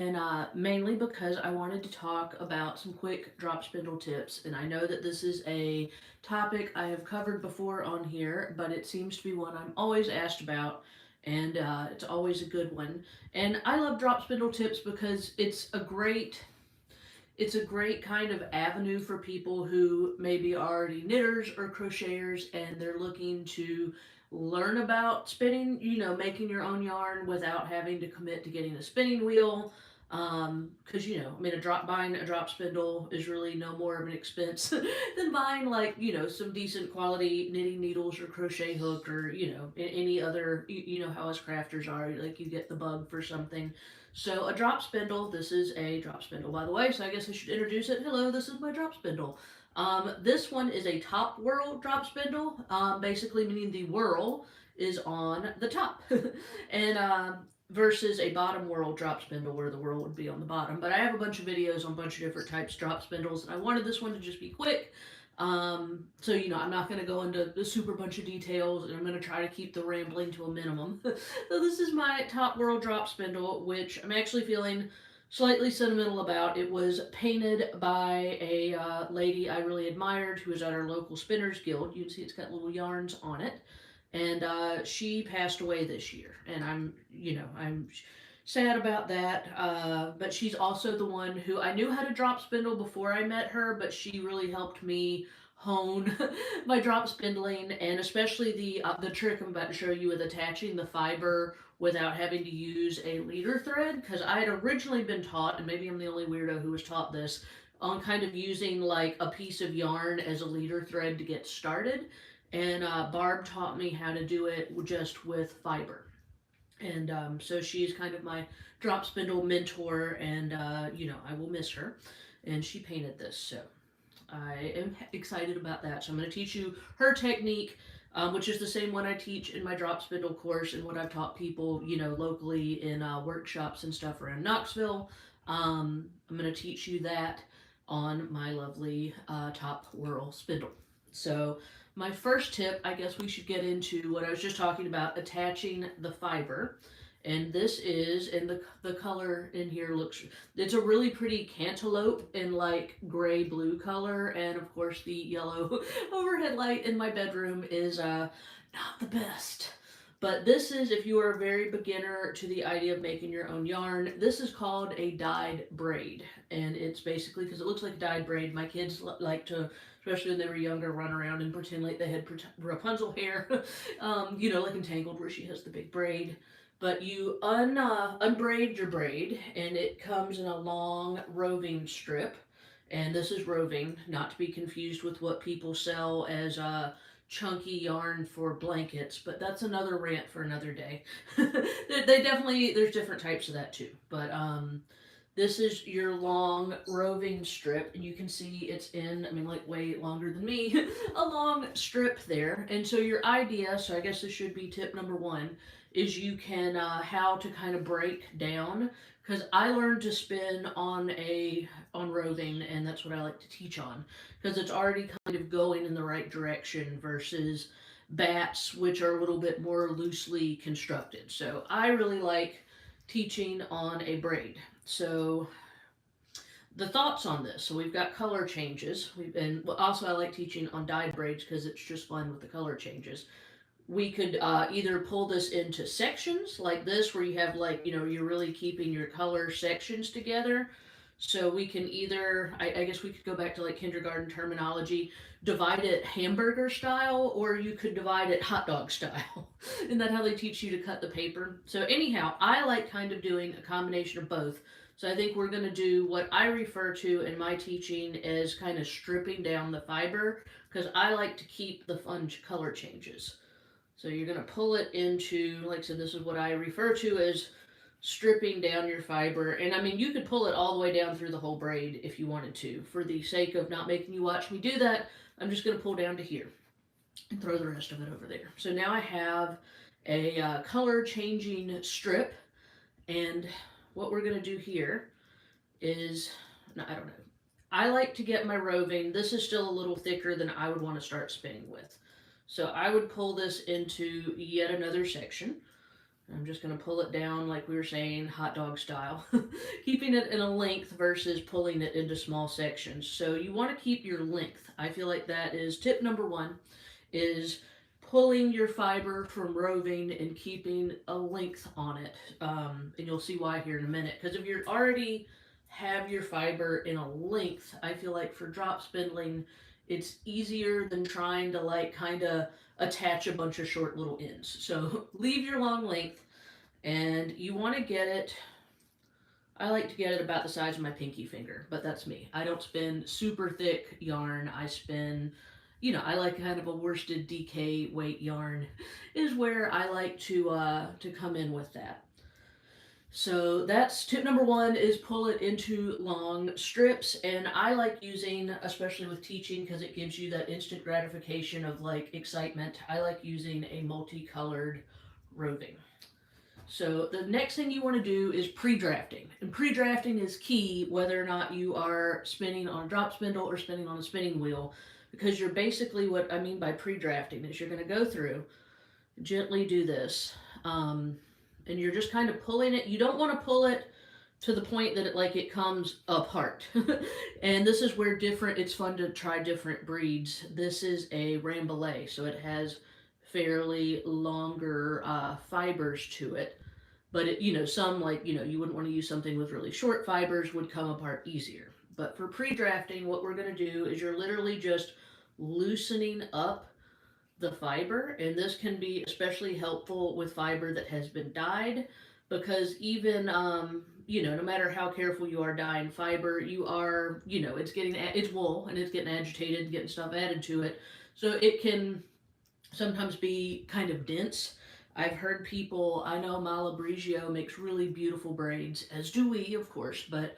And mainly because I wanted to talk about some quick drop spindle tips. And I know that this is a topic I have covered before on here, but it seems to be one I'm always asked about, and it's always a good one. And I love drop spindle tips because it's a great kind of avenue for people who maybe are already knitters or crocheters and they're looking to learn about spinning, making your own yarn without having to commit to getting a spinning wheel. Because I mean, buying a drop spindle is really no more of an expense than buying like some decent quality knitting needles or crochet hook or any other. You know how us crafters are, like you get the bug for something. So a drop spindle, this is a drop spindle by the way, so I guess I should introduce it. Hello, this is my drop spindle. This one is a top whirl drop spindle, basically meaning the whirl is on the top. and Versus a bottom whirl drop spindle where the whirl would be on the bottom. But I have a bunch of videos on a bunch of different types of drop spindles, and I wanted this one to just be quick. So I'm not going to go into the super bunch of details, and I'm going to try to keep the rambling to a minimum. So this is my top whirl drop spindle, which I'm actually feeling slightly sentimental about. It was painted by a lady I really admired who was at our local Spinners Guild. You can see it's got little yarns on it, and she passed away this year, and I'm sad about that. But she's also the one who I knew how to drop spindle before I met her, but she really helped me hone my drop spindling, and especially the trick I'm about to show you with attaching the fiber without having to use a leader thread, because I had originally been taught, and maybe I'm the only weirdo who was taught this, on kind of using like a piece of yarn as a leader thread to get started. And Barb taught me how to do it just with fiber. And so she's kind of my drop spindle mentor, and I will miss her. And she painted this, so I am excited about that. So I'm going to teach you her technique, which is the same one I teach in my drop spindle course and what I've taught people, locally in workshops and stuff around Knoxville. I'm going to teach you that on my lovely top whirl spindle. So my first tip, I guess we should get into what I was just talking about, attaching the fiber. And this is, and the color in here looks, it's a really pretty cantaloupe in like gray blue color. And of course the yellow overhead light in my bedroom is not the best. But this is, if you are a very beginner to the idea of making your own yarn, this is called a dyed braid. And it's basically, because it looks like a dyed braid, my kids like to, especially when they were younger, run around and pretend like they had Rapunzel hair, like Entangled where she has the big braid. But you unbraid your braid, and it comes in a long roving strip. And this is roving, not to be confused with what people sell as chunky yarn for blankets, but that's another rant for another day. They definitely, there's different types of that too. But this is your long roving strip, and you can see it's in, I mean, like way longer than me, a long strip there. And so your idea, so I guess this should be tip number one, is you can, how to kind of break down, because I learned to spin on roving, and that's what I like to teach on, because it's already kind of going in the right direction versus bats, which are a little bit more loosely constructed. So I really like teaching on a braid. So the thoughts on this. So we've got color changes. And also I like teaching on dyed braids because it's just fun with the color changes. We could either pull this into sections like this, where you have like, you're really keeping your color sections together. So we can either, I guess we could go back to like kindergarten terminology, divide it hamburger style, or you could divide it hot dog style. Isn't that how they teach you to cut the paper? So anyhow, I like kind of doing a combination of both. So I think we're going to do what I refer to in my teaching as kind of stripping down the fiber, because I like to keep the fun color changes. So you're going to pull it into, like I said, this is what I refer to as stripping down your fiber. And I mean, you could pull it all the way down through the whole braid if you wanted to. For the sake of not making you watch me do that, I'm just going to pull down to here and throw the rest of it over there. So now I have a color changing strip, and what we're going to do here is, no, I don't know. I like to get my roving. This is still a little thicker than I would want to start spinning with. So I would pull this into yet another section. I'm just going to pull it down like we were saying, hot dog style, keeping it in a length versus pulling it into small sections. So you want to keep your length. I feel like that is tip number one, is pulling your fiber from roving and keeping a length on it. And you'll see why here in a minute. Because if you're already have your fiber in a length, I feel like for drop spindling, it's easier than trying to like kind of attach a bunch of short little ends. So leave your long length, and you want to get it. I like to get it about the size of my pinky finger, but that's me. I don't spin super thick yarn. I spin, I like kind of a worsted DK weight yarn, is where I like to come in with that. So that's tip number one, is pull it into long strips. And I like using, especially with teaching, because it gives you that instant gratification of like excitement, I like using a multicolored roving. So the next thing you want to do is pre-drafting. And pre-drafting is key whether or not you are spinning on a drop spindle or spinning on a spinning wheel, because you're basically, what I mean by pre-drafting is you're going to go through, gently do this. And you're just kind of pulling it. You don't want to pull it to the point that it comes apart. And this is where it's fun to try different breeds. This is a Rambouillet, so it has fairly longer fibers to it. But some you wouldn't want to use something with really short fibers, would come apart easier. But for pre-drafting, what we're going to do is you're literally just loosening up the fiber, and this can be especially helpful with fiber that has been dyed, because even no matter how careful you are dyeing fiber, you are it's wool and it's getting agitated and getting stuff added to it, so it can sometimes be kind of dense. I've heard people, I know Malabrigio makes really beautiful braids, as do we, of course, but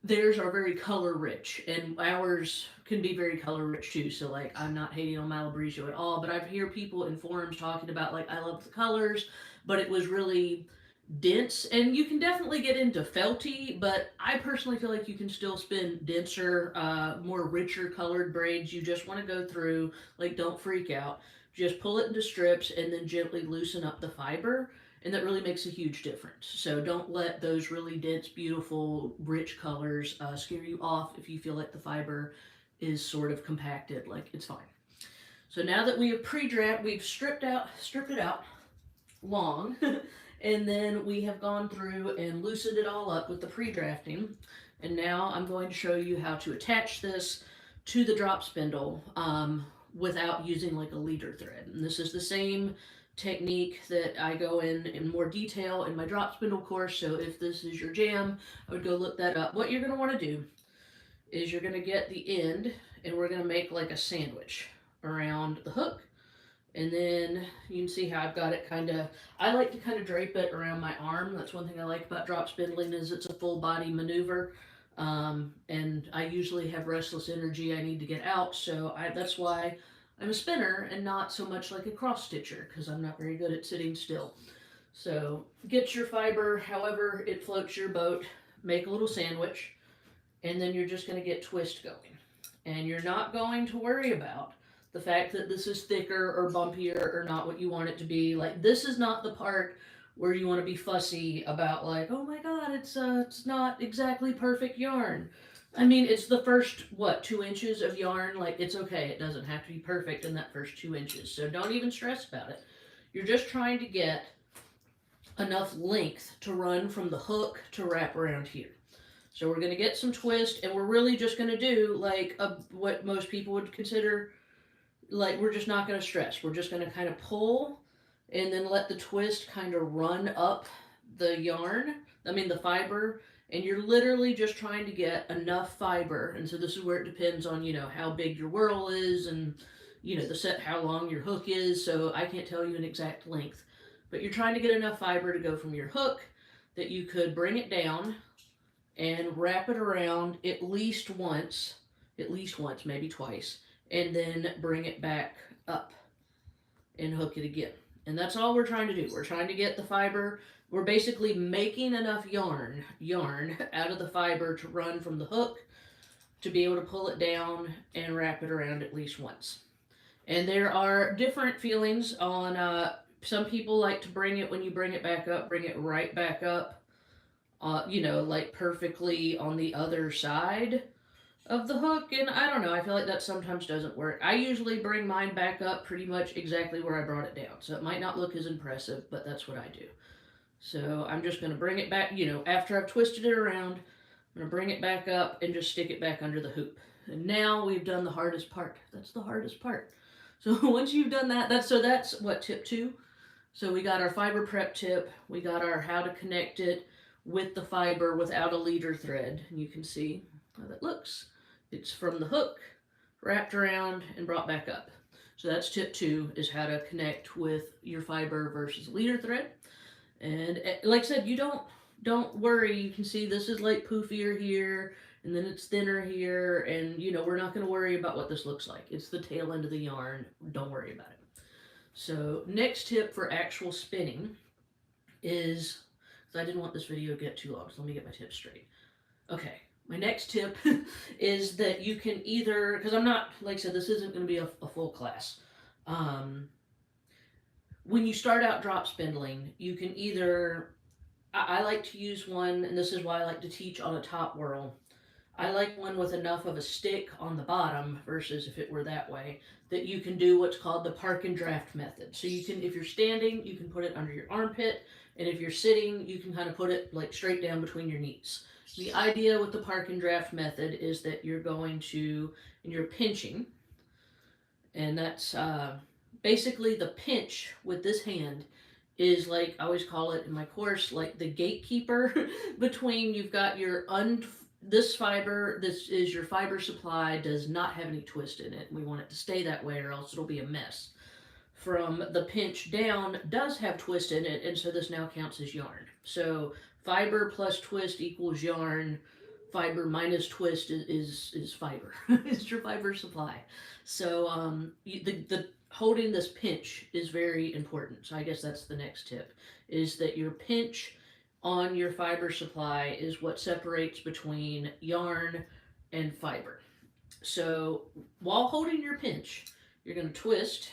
theirs are very color rich, and ours can be very color rich too. So like, I'm not hating on Malabrigio at all, but I hear people in forums talking about like, I love the colors, but it was really dense. And you can definitely get into felty, but I personally feel like you can still spin denser, more richer colored braids. You just want to go through, like, don't freak out, just pull it into strips and then gently loosen up the fiber, and that really makes a huge difference. So don't let those really dense, beautiful, rich colors scare you off if you feel like the fiber is sort of compacted. Like, it's fine. So now that we have pre-draft, we've stripped it out long, and then we have gone through and loosened it all up with the pre-drafting. And now I'm going to show you how to attach this to the drop spindle without using like a leader thread. And this is the same technique that I go in more detail in my drop spindle course. So if this is your jam, I would go look that up. What you're going to want to do is you're going to get the end, and we're going to make like a sandwich around the hook. And then you can see how I've got it I like to kind of drape it around my arm. That's one thing I like about drop spindling, is it's a full body maneuver. And I usually have restless energy I need to get out, so that's why I'm a spinner and not so much like a cross stitcher, because I'm not very good at sitting still. So get your fiber however it floats your boat, make a little sandwich, and then you're just going to get twist going. And you're not going to worry about the fact that this is thicker or bumpier or not what you want it to be. Like, this is not the part where you want to be fussy about like, oh my god, it's not exactly perfect yarn. I mean, it's the first, 2 inches of yarn. Like, it's okay. It doesn't have to be perfect in that first 2 inches. So don't even stress about it. You're just trying to get enough length to run from the hook to wrap around here. So we're going to get some twist, and we're really just going to do like what most people would consider, like, we're just not going to stress. We're just going to kind of pull and then let the twist kind of run up the the fiber, and you're literally just trying to get enough fiber. And so this is where it depends on, how big your whirl is, and, how long your hook is. So I can't tell you an exact length, but you're trying to get enough fiber to go from your hook that you could bring it down and wrap it around at least once, maybe twice, and then bring it back up and hook it again. And that's all we're trying to do. We're trying to get the fiber. We're basically making enough yarn out of the fiber to run from the hook to be able to pull it down and wrap it around at least once. And there are different feelings on Some people like to bring it, when you bring it back up, bring it right back up, you know, like perfectly on the other side of the hook. And I don't know, I feel like that sometimes doesn't work. I usually bring mine back up pretty much exactly where I brought it down. So it might not look as impressive, but that's what I do. So I'm just going to bring it back, you know, after I've twisted it around, I'm going to bring it back up and just stick it back under the hoop. And now we've done the hardest part. That's the hardest part. So once you've done that, that's what, tip 2? So we got our fiber prep tip, we got our how to connect it with the fiber without a leader thread. And you can see how that looks. It's from the hook, wrapped around, and brought back up. So that's tip 2, is how to connect with your fiber versus leader thread. And like I said, you don't worry. You can see this is like poofier here, and then it's thinner here, and you know, we're not going to worry about what this looks like. It's the tail end of the yarn. Don't worry about it. So next tip for actual spinning is, because I didn't want this video to get too long, so let me get my tips straight. Okay, my next tip is that you can either, because I'm not, like I said, this isn't going to be a full class. When you start out drop spindling, you can either, I like to use one, and this is why I like to teach on a top whirl. I like one with enough of a stick on the bottom versus if it were that way, that you can do what's called the park and draft method. So you can, if you're standing, you can put it under your armpit, and if you're sitting, you can kind of put it like straight down between your knees. The idea with the park and draft method is that you're going to, and you're pinching, and that's basically the pinch with this hand is, like I always call it in my course, like the gatekeeper between, you've got your this fiber, this is your fiber supply, does not have any twist in it. We want it to stay that way or else it'll be a mess. From the pinch down does have twist in it, and so this now counts as yarn. So fiber plus twist equals yarn. Fiber minus twist is fiber. It's your fiber supply. So the holding this pinch is very important. So I guess that's the next tip, is that your pinch on your fiber supply is what separates between yarn and fiber. So while holding your pinch, you're going to twist,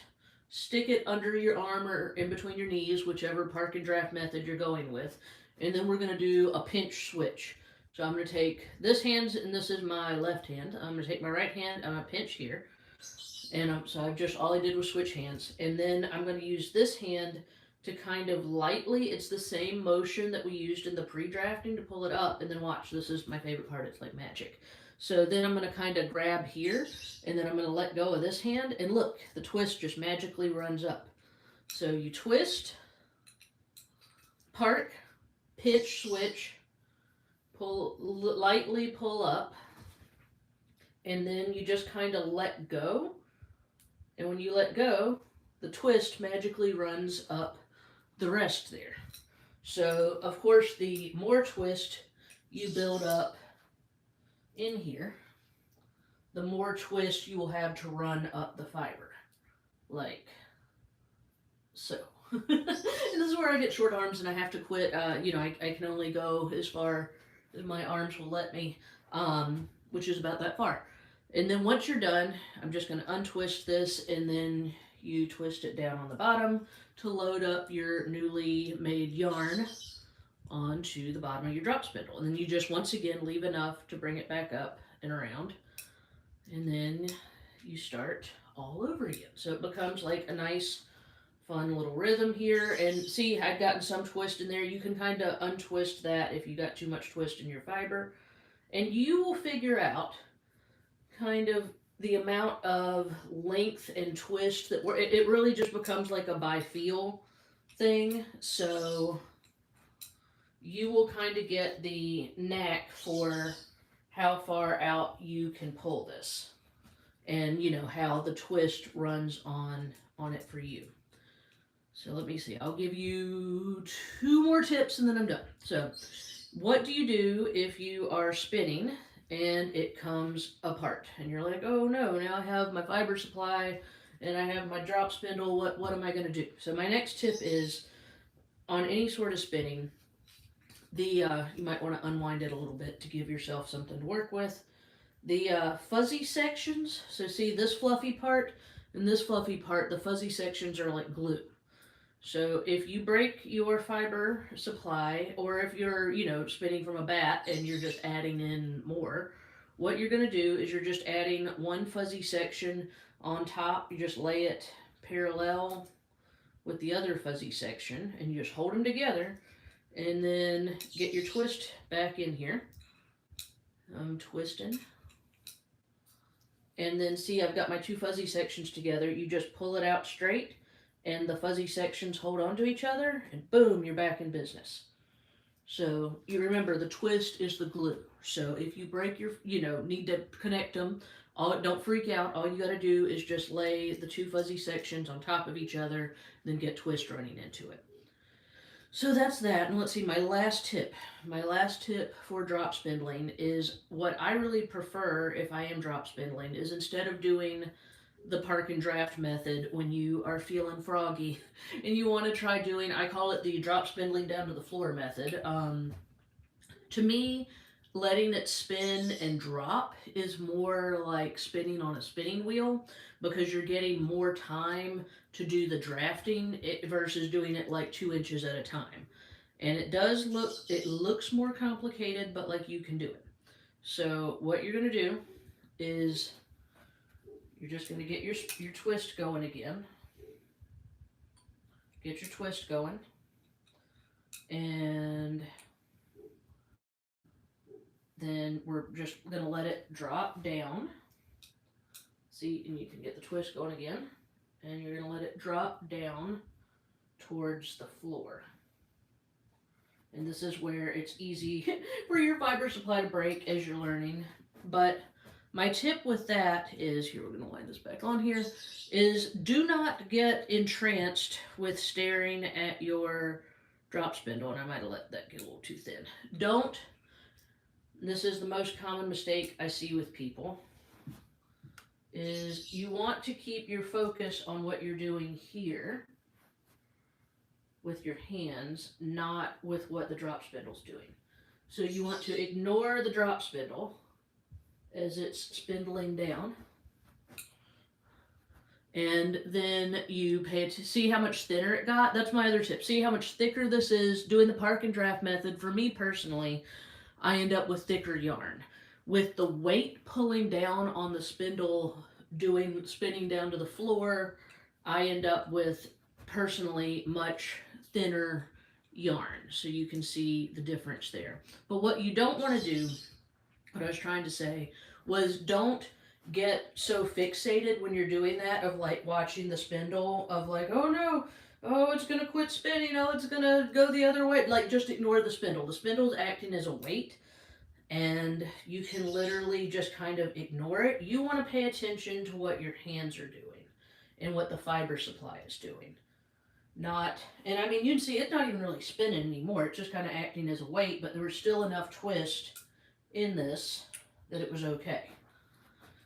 stick it under your arm or in between your knees, whichever park and draft method you're going with, and then we're going to do a pinch switch. So I'm going to take this hand, and this is my left hand. I'm going to take my right hand, I'm going to pinch here. And so I've just, all I did was switch hands. And then I'm going to use this hand to kind of lightly, it's the same motion that we used in the pre-drafting to pull it up. And then watch, this is my favorite part, it's like magic. So then I'm going to kind of grab here, and then I'm going to let go of this hand. And look, the twist just magically runs up. So you twist, park, pitch, switch, pull, lightly pull up, and then you just kind of let go. And when you let go, the twist magically runs up the rest there. So, of course, the more twist you build up in here, the more twist you will have to run up the fiber. Like so. And this is where I get short arms and I have to quit. You know, I can only go as far as my arms will let me, which is about that far. And then once you're done, I'm just going to untwist this, and then you twist it down on the bottom to load up your newly made yarn onto the bottom of your drop spindle. And then you just once again leave enough to bring it back up and around. And then you start all over again. So it becomes like a nice fun little rhythm here. And see, I've gotten some twist in there. You can kind of untwist that if you got too much twist in your fiber. And you will figure out kind of the amount of length and twist that it really just becomes like a by feel thing. So you will kind of get the knack for how far out you can pull this, and you know how the twist runs on it for you. So let me see, I'll give you 2 more tips and then I'm done. So what do you do if you are spinning and it comes apart and you're like, oh no, now I have my fiber supply and I have my drop spindle, what am I going to do? So my next tip is, on any sort of spinning, you might want to unwind it a little bit to give yourself something to work with. The fuzzy sections, so see this fluffy part and this fluffy part, the fuzzy sections are like glue. So if you break your fiber supply, or if you're, spinning from a bat and you're just adding in more, what you're going to do is you're just adding one fuzzy section on top. You just lay it parallel with the other fuzzy section and you just hold them together, and then get your twist back in here. I'm twisting. And then see, I've got my two fuzzy sections together. You just pull it out straight and the fuzzy sections hold on to each other, and boom, you're back in business. So you remember the twist is the glue. So if you break your, need to connect them, don't freak out. All you got to do is just lay the two fuzzy sections on top of each other, then get twist running into it. So that's that. And let's see, my last tip. My last tip for drop spindling is what I really prefer if I am drop spindling is, instead of doing the park and draft method when you are feeling froggy and you want to try doing, I call it the drop spindling down to the floor method. To me, letting it spin and drop is more like spinning on a spinning wheel, because you're getting more time to do the drafting versus doing it like 2 inches at a time. And it looks more complicated, but like, you can do it. So what you're going to do is you're just going to get your twist going again. Get your twist going. And then we're just going to let it drop down. See, and you can get the twist going again. And you're going to let it drop down towards the floor. And this is where it's easy for your fiber supply to break as you're learning. But my tip with that is, here, we're going to line this back on here, is do not get entranced with staring at your drop spindle. And I might have let that get a little too thin. Don't. This is the most common mistake I see with people, is you want to keep your focus on what you're doing here with your hands, not with what the drop spindle's doing. So you want to ignore the drop spindle as it's spindling down. And then you pay to see how much thinner it got. That's my other tip. See how much thicker this is. Doing the park and draft method, for me personally, I end up with thicker yarn. With the weight pulling down on the spindle, spinning down to the floor, I end up with, personally, much thinner yarn. So you can see the difference there. But what you don't want to do, what I was trying to say, was don't get so fixated when you're doing that, of like watching the spindle, of like, oh no, oh, it's gonna quit spinning, oh, it's gonna go the other way. Like, just ignore the spindle. The spindle's acting as a weight, and you can literally just kind of ignore it. You want to pay attention to what your hands are doing and what the fiber supply is doing. Not, and I mean, you can see it's not even really spinning anymore. It's just kind of acting as a weight, but there was still enough twist in this that it was okay.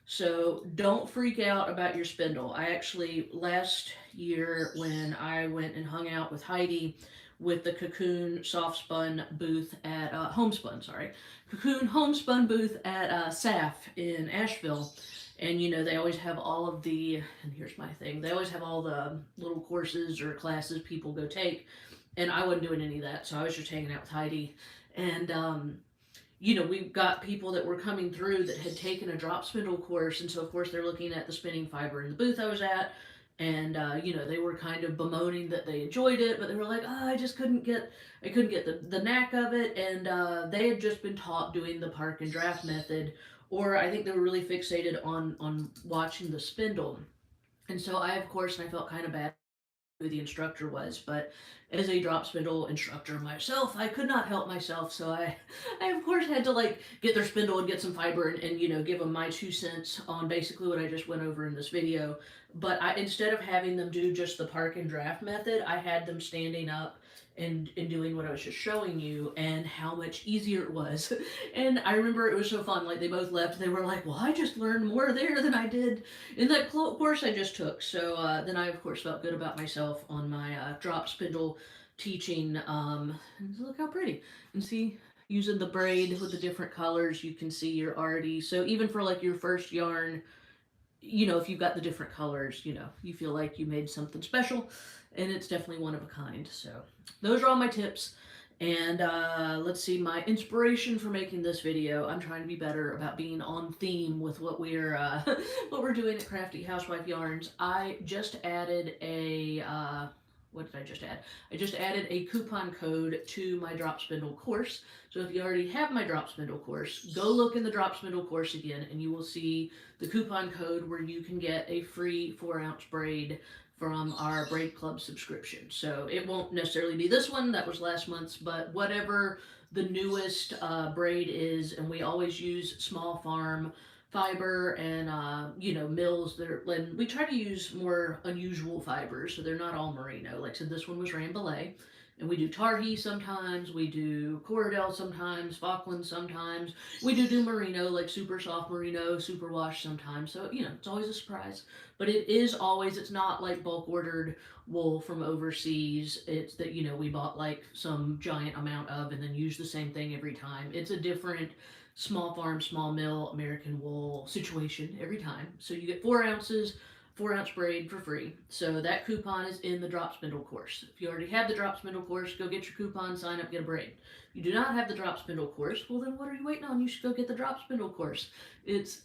So don't freak out about your spindle. I actually, last year when I went and hung out with Heidi with the Cocoon Soft Spun booth at, Homespun, sorry. Cocoon Homespun booth at SAF in Asheville. And they always have all of the, and here's my thing, they always have all the little courses or classes people go take. And I wasn't doing any of that, so I was just hanging out with Heidi. And we've got people that were coming through that had taken a drop spindle course, and so of course they're looking at the spinning fiber in the booth I was at, and they were kind of bemoaning that they enjoyed it, but they were like, oh, I couldn't get the knack of it, and they had just been taught doing the park and draft method, or I think they were really fixated on watching the spindle, and so I, of course, and I felt kind of bad who the instructor was, but as a drop spindle instructor myself, I could not help myself, so I of course had to like get their spindle and get some fiber and give them my 2 cents on basically what I just went over in this video. But instead of having them do just the park and draft method, I had them standing up and doing what I was just showing you, and how much easier it was. And I remember it was so fun. Like, they both left. They were like, well, I just learned more there than I did in that course I just took. So then I, of course, felt good about myself on my drop spindle teaching. And look how pretty. And see, using the braid with the different colors, you can see you're already, so even for like your first yarn, if you've got the different colors, you feel like you made something special. and it's definitely one of a kind. So those are all my tips. And let's see, my inspiration for making this video. I'm trying to be better about being on theme with what we're what we're doing at Crafty Housewife Yarns. I just added a what did I just add? I just added a coupon code to my drop spindle course. So if you already have my drop spindle course, go look in the drop spindle course again, and you will see the coupon code where you can get a free 4-ounce braid from our Braid Club subscription. So it won't necessarily be this one, that was last month's, but whatever the newest braid is, and we always use small farm fiber and mills that are, and we try to use more unusual fibers, so they're not all merino. Like I said, this one was Rambouillet, and we do Tarhi sometimes, we do Corriedale sometimes, Falkland sometimes, we do merino, like super soft merino, super wash sometimes, so it's always a surprise. But it is always, it's not like bulk ordered wool from overseas. It's that, we bought like some giant amount of and then use the same thing every time. It's a different small farm, small mill, American wool situation every time. So you get 4 ounces, 4-ounce braid for free. So that coupon is in the drop spindle course. If you already have the drop spindle course, go get your coupon, sign up, get a braid. If you do not have the drop spindle course, well then what are you waiting on? You should go get the drop spindle course. It's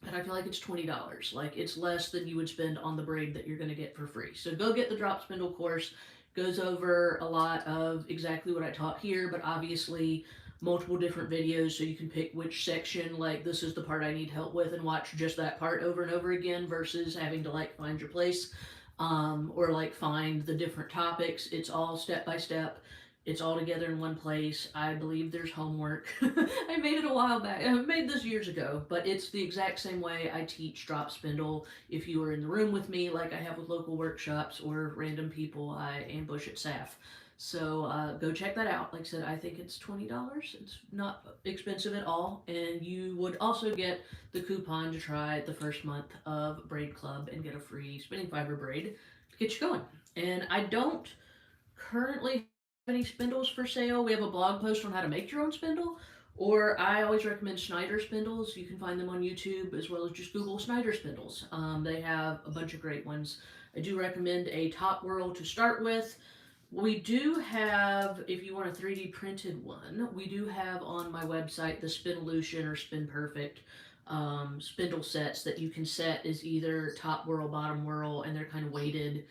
and I feel like it's $20. Like, it's less than you would spend on the braid that you're going to get for free. So go get the drop spindle course. Goes over a lot of exactly what I taught here, but obviously multiple different videos so you can pick which section, like this is the part I need help with, and watch just that part over and over again versus having to like find your place, or like find the different topics. It's all step by step. It's all together in one place. I believe there's homework. I made it a while back. I made this years ago, but it's the exact same way I teach drop spindle. If you were in the room with me, like I have with local workshops or random people I ambush at SAF. So go check that out. Like I said, I think it's $20. It's not expensive at all. And you would also get the coupon to try the first month of Braid Club and get a free spinning fiber braid to get you going. And I don't currently any spindles for sale. We have a blog post on how to make your own spindle, or I always recommend Schneider spindles. You can find them on YouTube as well as just Google Schneider spindles. They have a bunch of great ones. I do recommend a Top Whirl to start with. We do have, if you want a 3D printed one, we do have on my website the Spinolution or Spin Perfect spindle sets that you can set as either top whirl, bottom whirl, and they're kind of weighted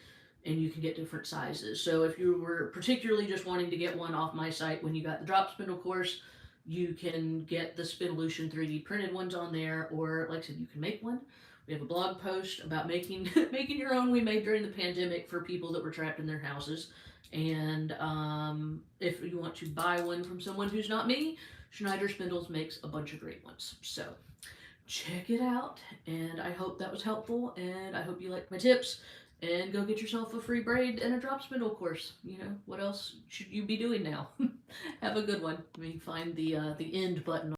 and you can get different sizes. So if you were particularly just wanting to get one off my site when you got the drop spindle course, you can get the Spinolution 3D printed ones on there, or like I said, you can make one. We have a blog post about making making your own. We made during the pandemic for people that were trapped in their houses. And if you want to buy one from someone who's not me, Schneider Spindles makes a bunch of great ones. So check it out, and I hope that was helpful, and I hope you liked my tips. And go get yourself a free braid and a drop spindle course. What else should you be doing now? Have a good one. Let me find the end button